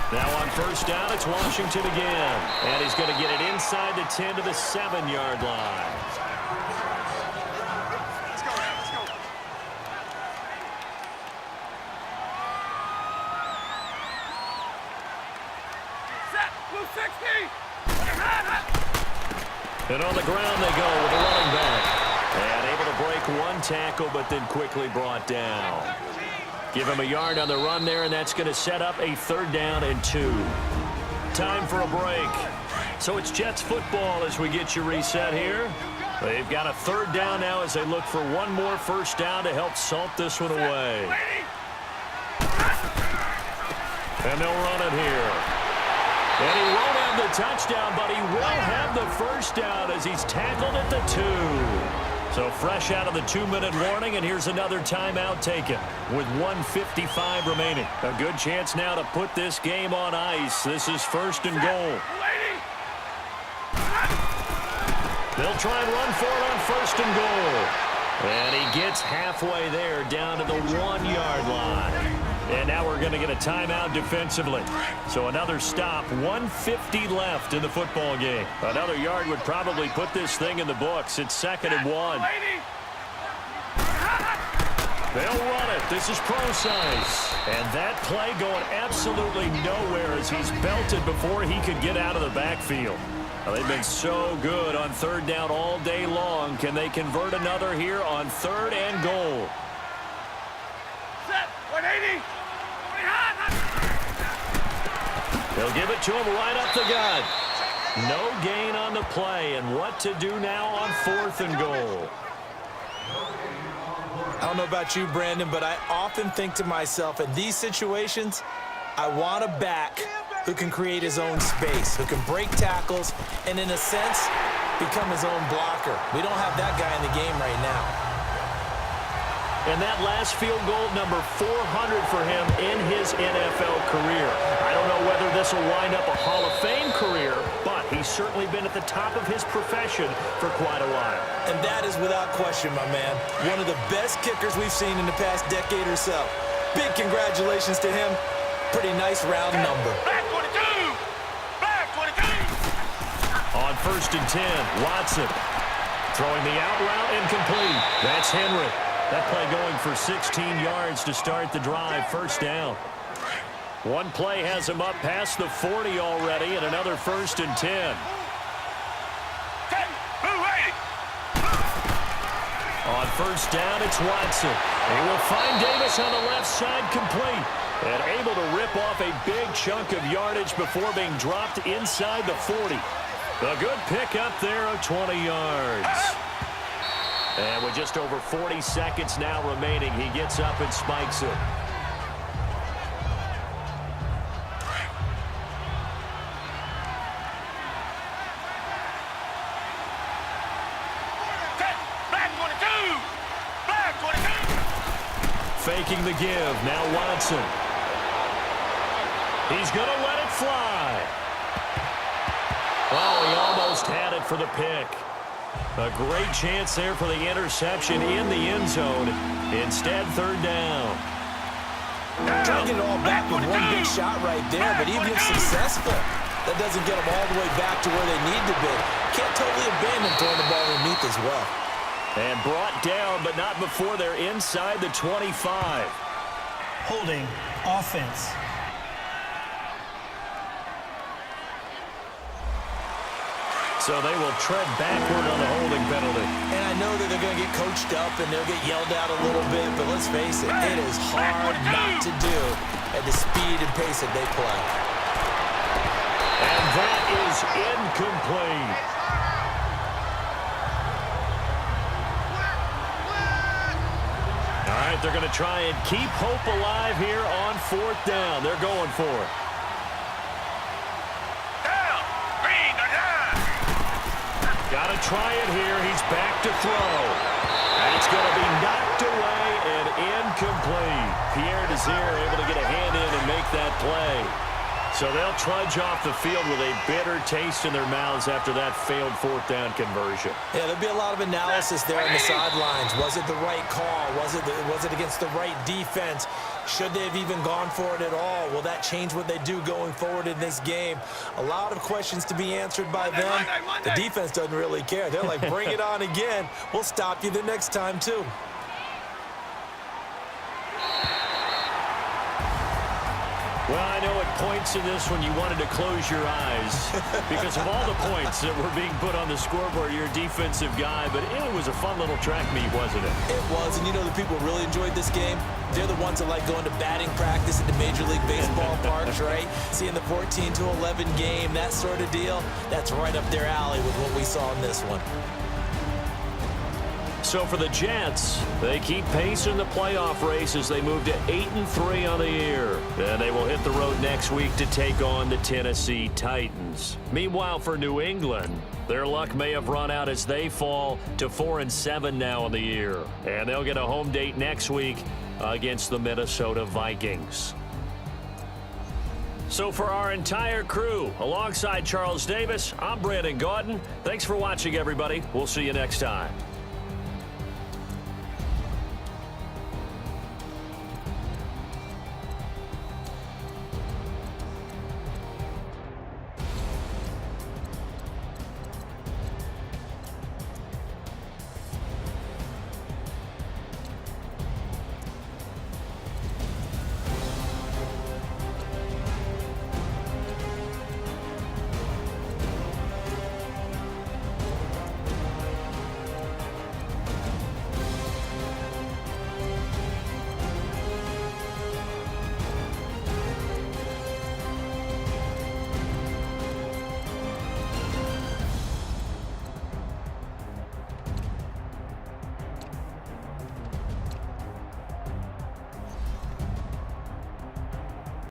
Now on first down, it's Washington again. And he's going to get it inside the 10 to the 7-yard line. Let's go. Set. Blue 60. And on the ground they go with a running back. And able to break one tackle, but then quickly brought down. Give him a yard on the run there, and that's going to set up a 3rd down and 2. Time for a break. So it's Jets football as we get you reset here. They've got a 3rd down now as they look for one more first down to help salt this one away. And they'll run it here. And he won't have the touchdown, but he will have the first down as he's tackled at the 2. So fresh out of the 2-minute warning, and here's another timeout taken with 1:55 remaining. A good chance now to put this game on ice. This is 1st and goal. They'll try and run for it on 1st and goal. And he gets halfway there down to the 1-yard line. And now we're going to get a timeout defensively. So another stop, 1:50 left in the football game. Another yard would probably put this thing in the books. It's 2nd and 1. They'll run it. This is Procise. And that play going absolutely nowhere as he's belted before he could get out of the backfield. Well, they've been so good on 3rd down all day long. Can they convert another here on 3rd and goal? Set. 180. They'll give it to him right up the gut. No gain on the play, and what to do now on 4th and goal. I don't know about you, Brandon, but I often think to myself, in these situations, I want a back who can create his own space, who can break tackles, and in a sense, become his own blocker. We don't have that guy in the game right now. And that last field goal, number 400 for him in his NFL career. I don't know whether this will wind up a Hall of Fame career, but he's certainly been at the top of his profession for quite a while. And that is without question, my man. One of the best kickers we've seen in the past decade or so. Big congratulations to him. Pretty nice round number. Back 22! Back 22! On 1st and 10, Watson throwing the out route incomplete. That's Henry. That play going for 16 yards to start the drive. First down. One play has him up past the 40 already, and another 1st and 10. On 1st down, it's Watson. He will find Davis on the left side, complete. And able to rip off a big chunk of yardage before being dropped inside the 40. A good pick up there of 20 yards. And with just over 40 seconds now remaining, he gets up and spikes it. Back 22! Back 22! Faking the give. Now Watson. He's going to let it fly. Oh, he almost had it for the pick. A great chance there for the interception in the end zone. Instead, 3rd down. Trying to get it all back with one big shot right there, but even if successful, that doesn't get them all the way back to where they need to be. Can't totally abandon throwing the ball underneath as well. And brought down, but not before they're inside the 25. Holding offense. So they will tread backward on the holding penalty. And I know that they're going to get coached up and they'll get yelled at a little bit, but let's face it, it is hard not to do at the speed and pace that they play. And that is incomplete. All right, they're going to try and keep hope alive here on 4th down. They're going for it. Got to try it here. He's back to throw. And it's going to be knocked away and incomplete. Pierre Desir able to get a hand in and make that play. So they'll trudge off the field with a bitter taste in their mouths after that failed 4th down conversion. Yeah, there'll be a lot of analysis there on the sidelines. Was it the right call? Was it against the right defense? Should they have even gone for it at all? Will that change what they do going forward in this game? A lot of questions to be answered by them. The defense doesn't really care. They're like, bring it on again. We'll stop you the next time, too. Well, I know at points in this one you wanted to close your eyes because of all the points that were being put on the scoreboard. You're a defensive guy, but it was a fun little track meet, wasn't it? It was, and you know the people really enjoyed this game? They're the ones that like going to batting practice at the Major League Baseball parks, right? Seeing the 14-11 game, that sort of deal, that's right up their alley with what we saw in this one. So for the Jets, they keep pace in the playoff race as they move to 8-3 on the year. Then they will hit the road next week to take on the Tennessee Titans. Meanwhile, for New England, their luck may have run out as they fall to 4-7 now on the year. And they'll get a home date next week against the Minnesota Vikings. So for our entire crew, alongside Charles Davis, I'm Brandon Gaudin. Thanks for watching, everybody. We'll see you next time.